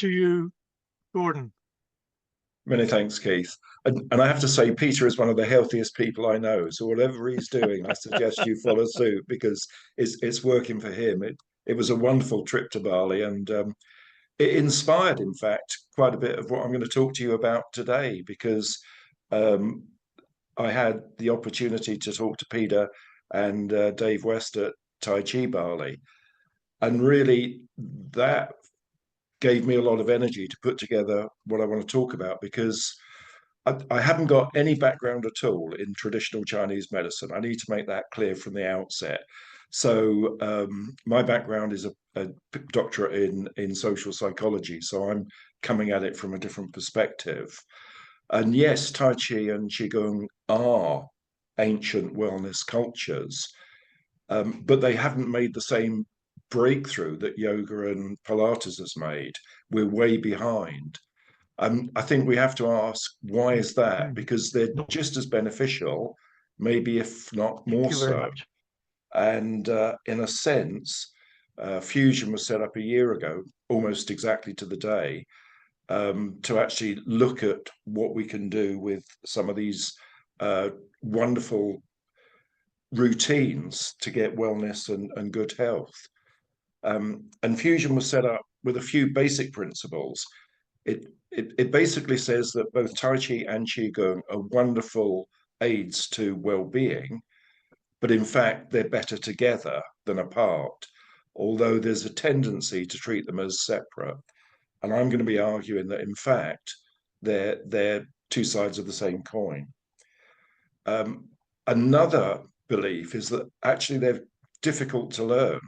to you, Gordon. Many thanks, Keith. And I have to say, Peter is one of the healthiest people I know. So whatever he's doing, I suggest you follow suit because it's working for him. It was a wonderful trip to Bali, and it inspired, in fact, quite a bit of what I'm going to talk to you about today. Because um, I had the opportunity to talk to Peter and Dave West at Tai Chi Bali, and really that gave me a lot of energy to put together what I want to talk about because I haven't got any background at all in traditional Chinese medicine. I need to make that clear from the outset. So my background is a doctorate in social psychology. So I'm coming at it from a different perspective. And yes, Tai Chi and Qigong are ancient wellness cultures, but they haven't made the same breakthrough that yoga and Pilates has made. We're way behind. I think we have to ask, why is that? Because they're just as beneficial, maybe if not more Thank you very so. much. And in a sense, Fusion was set up a year ago, almost exactly to the day, to actually look at what we can do with some of these wonderful routines to get wellness and good health. And Fusion was set up with a few basic principles. It basically says that both Tai Chi and Qigong are wonderful aids to well-being, but in fact, they're better together than apart, although there's a tendency to treat them as separate. And I'm going to be arguing that, in fact, they're two sides of the same coin. Another belief is that actually they're difficult to learn.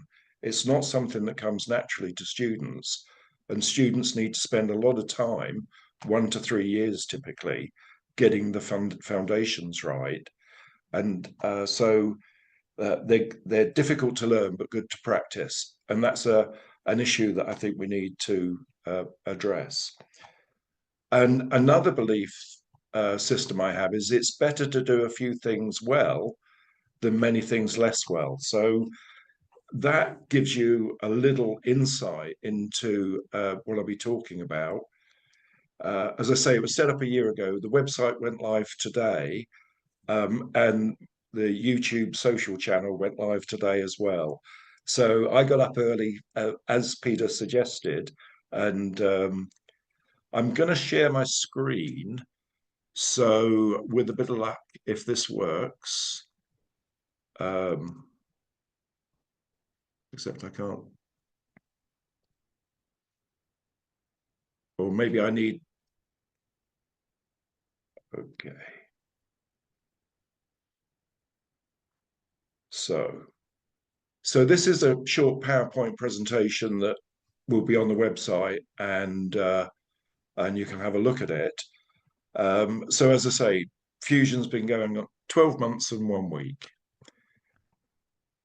It's not something that comes naturally to students, and students need to spend a lot of time, 1 to 3 years typically, getting the foundations right. And they're difficult to learn, but good to practice. And that's an issue that I think we need to address. And another belief system I have is it's better to do a few things well than many things less well. So that gives you a little insight into what I'll be talking about. As I say, it was set up a year ago. The website went live today, and the YouTube social channel went live today as well. So I got up early, as Peter suggested, and I'm going to share my screen. So with a bit of luck, if this works, except I can't, or maybe I need, okay. So this is a short PowerPoint presentation that will be on the website, and you can have a look at it. So as I say, Fusion's been going on 12 months and 1 week.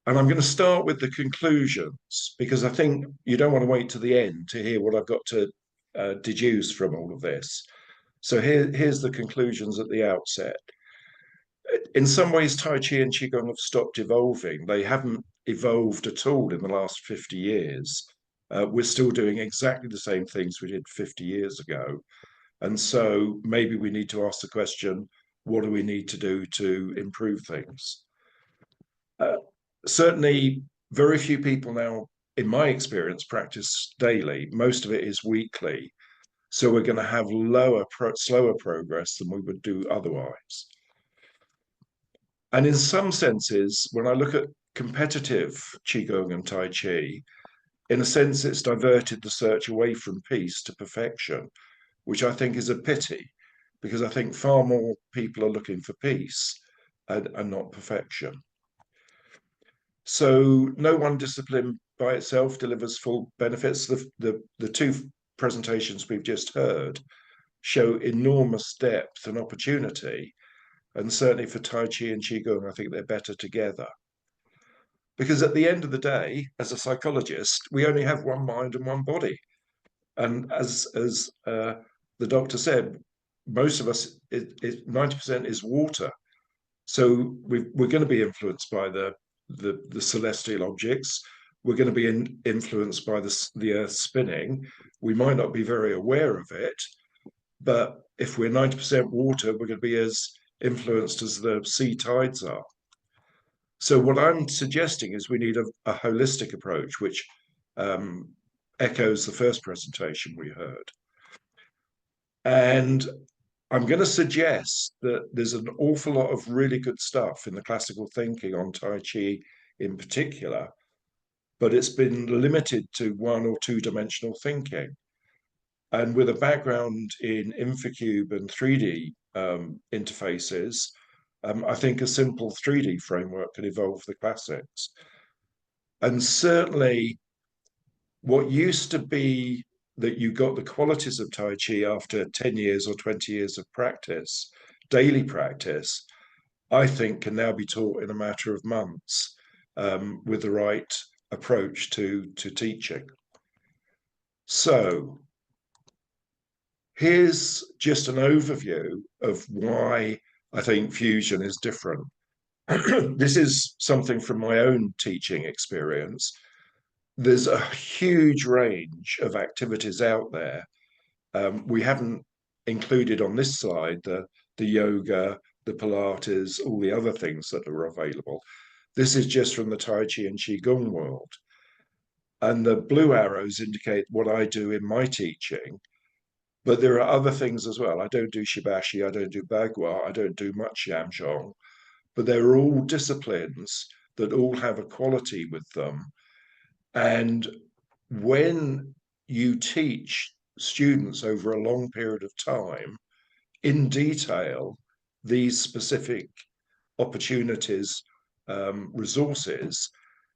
And I'm going to start with the conclusions because I think you don't want to wait to the end to hear what I've got to deduce from all of this. So here's the conclusions at the outset. In some ways, Tai Chi and Qigong have stopped evolving. They haven't evolved at all in the last 50 years. We're still doing exactly the same things we did 50 years ago. And so maybe we need to ask the question, what do we need to do to improve things? Certainly, very few people now, in my experience, practice daily. Most of it is weekly. So we're going to have slower progress than we would do otherwise. And in some senses, when I look at competitive Qigong and Tai Chi, in a sense, it's diverted the search away from peace to perfection, which I think is a pity, because I think far more people are looking for peace and not perfection. So no one discipline by itself delivers full benefits. The two presentations we've just heard show enormous depth and opportunity. And certainly for Tai Chi and Qigong, I think they're better together. Because at the end of the day, as a psychologist, we only have one mind and one body. And as the doctor said, most of us, 90% is water. So we're going to be influenced by the celestial objects. we're going to be influenced by the Earth spinning. We might not be very aware of it, but if we're 90% water, we're going to be as influenced as the sea tides are. So what I'm suggesting is we need a holistic approach, which echoes the first presentation we heard. And I'm going to suggest that there's an awful lot of really good stuff in the classical thinking on Tai Chi in particular, but it's been limited to 1 or 2 dimensional thinking. And with a background in Infocube and 3D interfaces, I think a simple 3D framework can evolve the classics. And certainly what used to be that you got the qualities of Tai Chi after 10 years or 20 years of practice, daily practice, I think can now be taught in a matter of months with the right approach to teaching. So here's just an overview of why I think fusion is different. This is something from my own teaching experience. There's a huge range of activities out there. We haven't included on this slide the yoga, the Pilates, all the other things that are available. This is just from the Tai Chi and Qigong world. And the blue arrows indicate what I do in my teaching. But there are other things as well. I don't do Shibashi, I don't do Bagua, I don't do much Yamzhong, but they're all disciplines that all have a quality with them. And when you teach students over a long period of time in detail these specific opportunities, resources,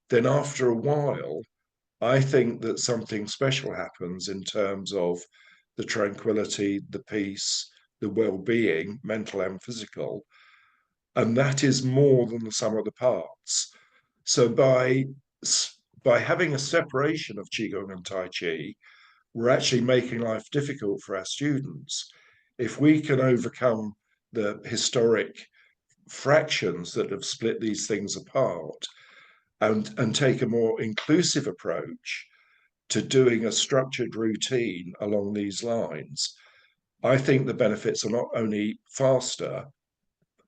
then after a while, I think that something special happens in terms of the tranquility, the peace, the well-being, mental and physical, and that is more than the sum of the parts. So by having a separation of Qigong and Tai Chi, we're actually making life difficult for our students. If we can overcome the historic fractions that have split these things apart and take a more inclusive approach to doing a structured routine along these lines, I think the benefits are not only faster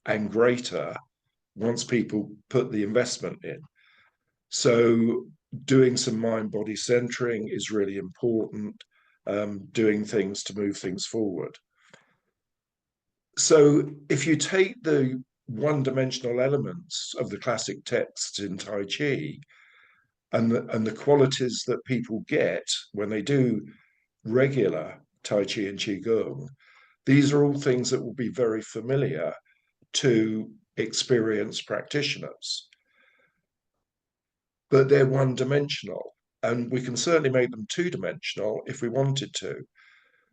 and greater once people put the investment in. So doing some mind-body centering is really important, doing things to move things forward. So if you take the one-dimensional elements of the classic texts in Tai Chi and the qualities that people get when they do regular Tai Chi and Qigong, these are all things that will be very familiar to experienced practitioners. But they're one-dimensional, and we can certainly make them two-dimensional if we wanted to.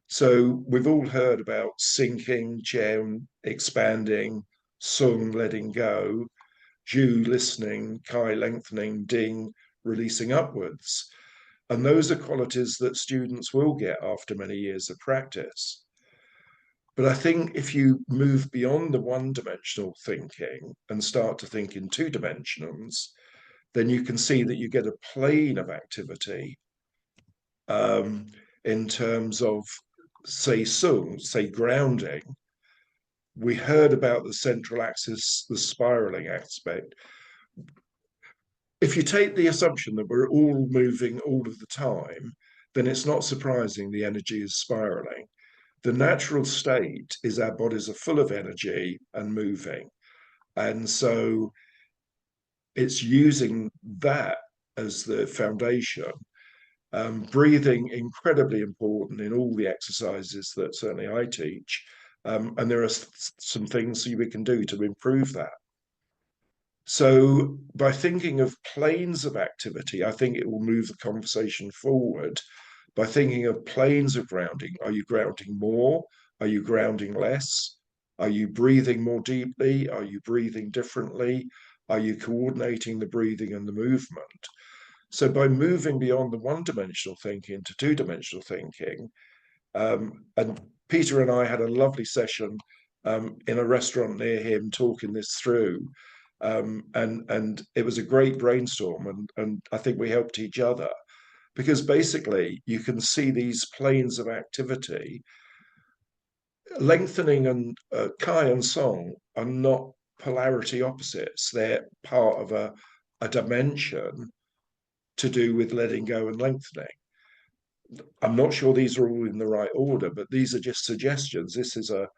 So we've all heard about sinking, Chen, expanding, Sung, letting go, Ju, listening, Kai, lengthening, Ding, releasing upwards. And those are qualities that students will get after many years of practice. But I think if you move beyond the one-dimensional thinking and start to think in 2 dimensions, then you can see that you get a plane of activity in terms of, say, Sung, say, grounding. We heard about the central axis, the spiraling aspect. If you take the assumption that we're all moving all of the time, then it's not surprising the energy is spiraling. The natural state is our bodies are full of energy and moving. And so it's using that as the foundation. Breathing, incredibly important in all the exercises that certainly I teach. And there are some things we can do to improve that. So by thinking of planes of activity, I think it will move the conversation forward. By thinking of planes of grounding, are you grounding more? Are you grounding less? Are you breathing more deeply? Are you breathing differently? Are you coordinating the breathing and the movement? So by moving beyond the one-dimensional thinking to two-dimensional thinking, and Peter and I had a lovely session in a restaurant near him talking this through. And it was a great brainstorm, and I think we helped each other, because basically you can see these planes of activity lengthening, and Kai and Song are not polarity opposites. They're part of a dimension to do with letting go and lengthening. I'm not sure these are all in the right order, but these are just suggestions. This is a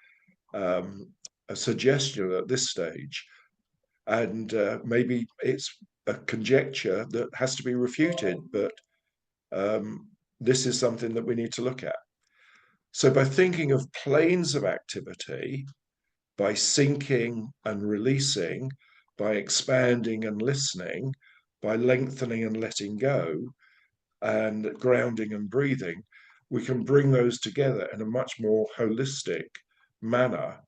suggestion at this stage, and maybe it's a conjecture that has to be refuted, but this is something that we need to look at. So by thinking of planes of activity, by sinking and releasing, by expanding and listening, by lengthening and letting go, and grounding and breathing, we can bring those together in a much more holistic manner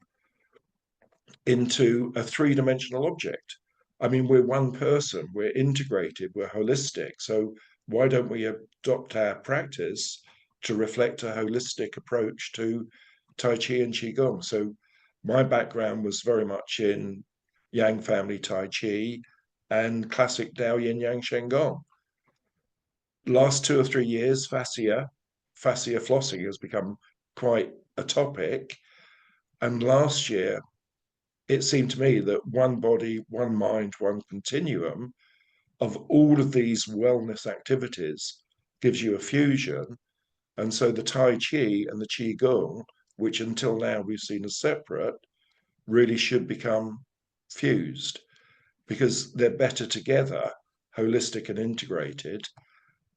into a three-dimensional object. I mean, we're one person, we're integrated, we're holistic. So why don't we adopt our practice to reflect a holistic approach to Tai Chi and Qigong? So my background was very much in Yang family Tai Chi and classic Dao Yin Yang Shen Gong. Last 2 or 3 years, fascia flossing has become quite a topic. And last year, it seemed to me that one body, one mind, one continuum of all of these wellness activities gives you a fusion. And so the Tai Chi and the Qigong, which until now we've seen as separate, really should become fused, because they're better together, holistic and integrated.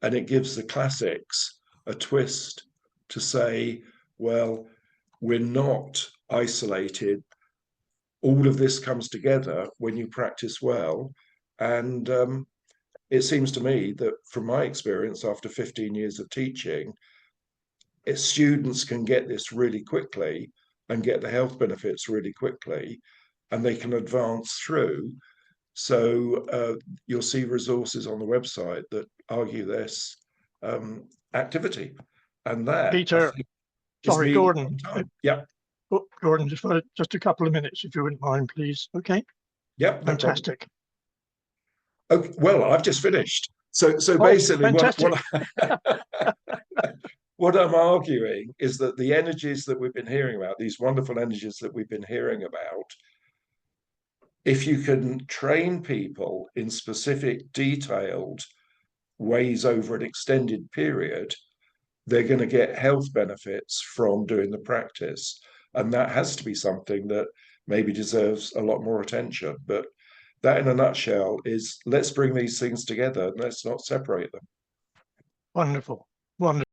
And it gives the classics a twist to say, well, we're not isolated. All of this comes together when you practice well. And it seems to me that from my experience after 15 years of teaching, students can get this really quickly and get the health benefits really quickly, and they can advance through. So you'll see resources on the website that argue this activity. And that, Peter, sorry, Gordon. Yeah. Gordon, just a couple of minutes, if you wouldn't mind, please. Okay. Yep. No fantastic. Okay, well, I've just finished. So basically, what I'm arguing is that the energies that we've been hearing about, these wonderful energies that we've been hearing about, if you can train people in specific, detailed ways over an extended period, they're going to get health benefits from doing the practice. And that has to be something that maybe deserves a lot more attention. But that, in a nutshell, is let's bring these things together and let's not separate them. Wonderful. Wonderful.